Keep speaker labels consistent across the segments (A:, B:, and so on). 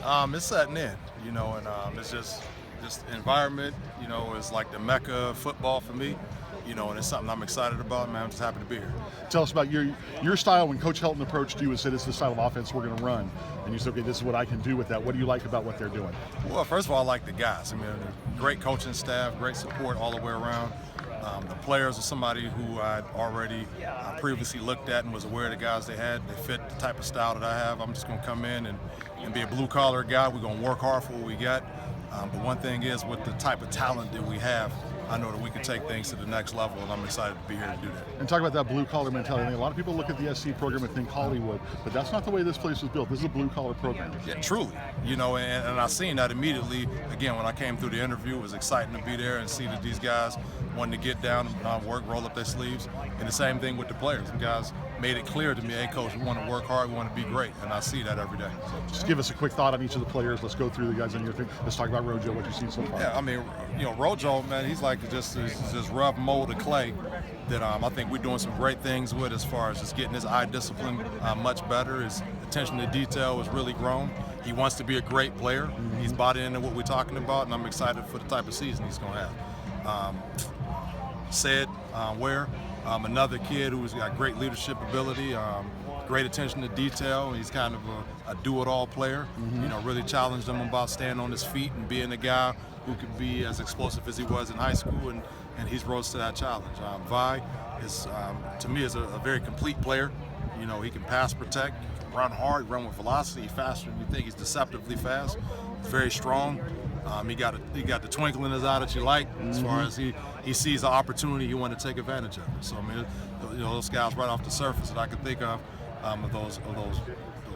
A: It's setting in, and it's just environment, is like the mecca of football for me, and it's something I'm excited about, man. I'm just happy to be here.
B: Tell us about your style. When Coach Helton approached you and said, "It's the style of offense we're going to run," and you said, "Okay, this is what I can do with that." What do you like about what they're doing?
A: Well, first of all, I like the guys. I mean, great coaching staff, great support all the way around. The players are somebody who I'd already previously looked at and was aware of the guys they had. They fit the type of style that I have. I'm just going to come in and be a blue-collar guy. We're going to work hard for what we got. But one thing is, with the type of talent that we have, I know that we can take things to the next level, and I'm excited to be here to do that.
B: And talk about that blue-collar mentality. I mean, a lot of people look at the SC program and think Hollywood, but that's not the way this place was built. This is a blue-collar program.
A: Yeah, truly. And I seen that immediately. Again, when I came through the interview, it was exciting to be there and see that these guys wanted to get down, work, roll up their sleeves. And the same thing with the players. The guys made it clear to me, hey, Coach, we want to work hard, we want to be great, and I see that every day.
B: Just give us a quick thought on each of the players. Let's go through the guys on your thing. Let's talk about Rojo, what you've seen so far.
A: Yeah, I mean, Rojo, man, he's like just rough mold of clay that I think we're doing some great things with as far as just getting his eye discipline much better. His attention to detail has really grown. He wants to be a great player. Mm-hmm. He's bought into what we're talking about, and I'm excited for the type of season he's going to have. Another kid who's got great leadership ability, great attention to detail. He's kind of a do-it-all player. Mm-hmm. Really challenged him about staying on his feet and being a guy who could be as explosive as he was in high school, and he's rose to that challenge. Vi is, to me, is a very complete player. He can pass protect, run hard, run with velocity, faster than you think. He's deceptively fast. He's very strong. He got the twinkle in his eye that you like, as far as he sees the opportunity, he want to take advantage of it. So I mean, those guys right off the surface that I could think of those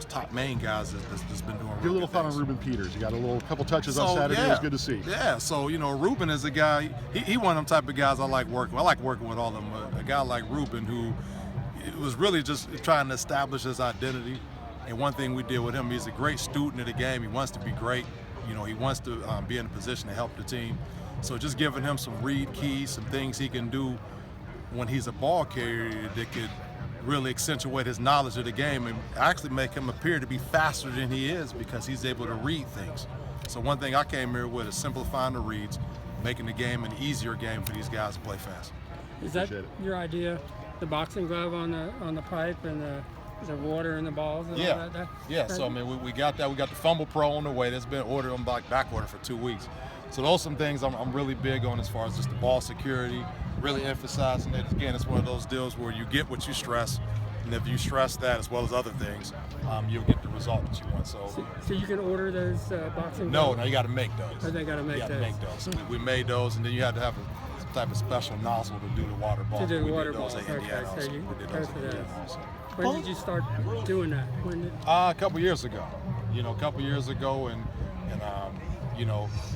A: top main guys that's been doing.
B: Your little thought on Ruben Peters. You got a couple touches on Saturday.
A: Yeah.
B: It was good to see.
A: Yeah. So Ruben is a guy. He one of them type of guys I like working with. I like working with all of them. A guy like Ruben who was really just trying to establish his identity. And one thing we did with him, he's a great student of the game. He wants to be great. He wants to be in a position to help the team. So just giving him some read keys, some things he can do when he's a ball carrier that could really accentuate his knowledge of the game and actually make him appear to be faster than he is because he's able to read things. So one thing I came here with is simplifying the reads, making the game an easier game for these guys to play fast.
C: Is that your idea? The boxing glove on the pipe and the water in the balls and all that?
A: Yeah, so I mean, we got that. We got the Fumble Pro on the way. That's been ordered on back order for 2 weeks. So those are some things I'm really big on as far as just the ball security, really emphasizing it. Again, it's one of those deals where you get what you stress, and if you stress that as well as other things, you'll get the result that you want. So
C: you can order those boxing
A: gloves? No, you got to make those.
C: Oh, they got to make those.
A: You got to make those. So we made those, and then you had to have some type of special nozzle to do the water ball.
C: To do the water
A: balls.
C: Okay, so you
A: we did those at Indiana also.
C: When did you start doing that?
A: A couple years ago. And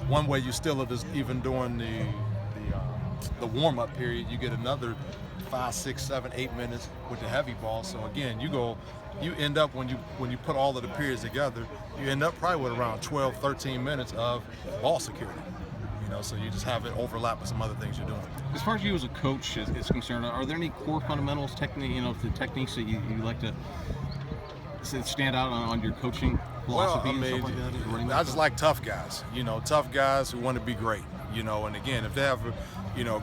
A: one way you still are just even during the warm-up period, you get another 5, 6, 7, 8 minutes with the heavy ball. So again, you end up when you put all of the periods together, you end up probably with around 12, 13 minutes of ball security. So you just have it overlap with some other things you're doing.
D: As far as you as a coach is concerned, are there any core fundamentals, the techniques that you like to stand out on your coaching philosophy?
A: Well, I mean,
D: and stuff like that?
A: I just like tough guys. Tough guys who want to be great. And again, if they have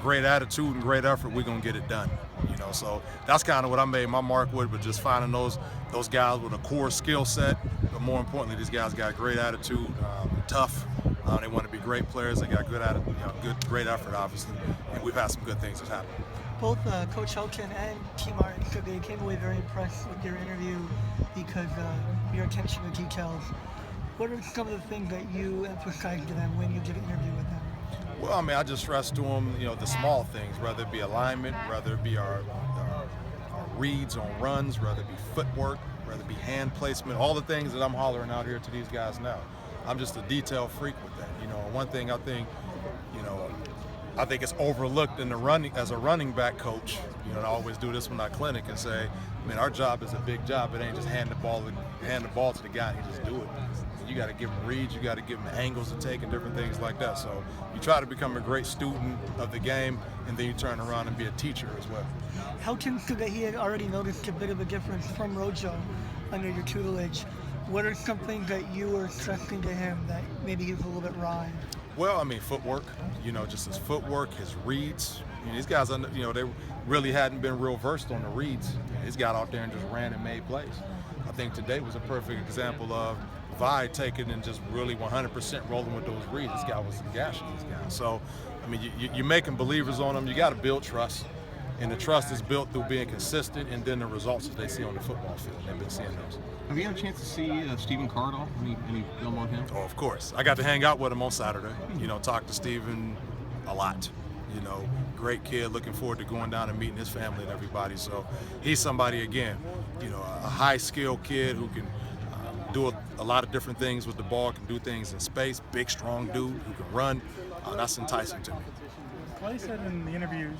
A: great attitude and great effort, we're gonna get it done. So that's kind of what I made my mark with, but just finding those guys with a core skill set. But more importantly, these guys got great attitude, tough. They want to be great players. They got good attitude, great effort, obviously. And we've had some good things that happen.
E: Both Coach Helton and T. Martin said they came away very impressed with your interview because of your attention to details. What are some of the things that you emphasized to them when you did an interview with them?
A: Well, I mean, I just stressed to them, the small things, whether it be alignment, whether it be our reads on runs, whether it be footwork, whether it be hand placement, all the things that I'm hollering out here to these guys now. I'm just a detail freak with that. One thing I think it's overlooked in the running as a running back coach. I always do this when I clinic and say, our job is a big job. It ain't just hand the ball to the guy and he just do it. You got to give him reads, you got to give him angles to take and different things like that. So you try to become a great student of the game, and then you turn around and be a teacher as well.
E: Helton said that he had already noticed a bit of a difference from Rojo under your tutelage. What are some things that you were stressing to him that maybe he was a little bit raw in?
A: Well, I mean, footwork, just his footwork, his reads. These guys, they really hadn't been real versed on the reads. He's got out there and just ran and made plays. I think today was a perfect example of Vi taking and just really 100% rolling with those reads. This guy was gashing these guys. So, I mean, you're making believers on them. You got to build trust. And the trust is built through being consistent and then the results that they see on the football field. They've been seeing those.
D: Have you had a chance to see Stephen Cardall? Any film on him?
A: Oh, of course. I got to hang out with him on Saturday. Talk to Stephen a lot. Great kid. Looking forward to going down and meeting his family and everybody. So he's somebody, again, a high-skilled kid who can do a lot of different things with the ball, can do things in space, big, strong dude who can run. That's enticing to me.
F: Clay said in the interview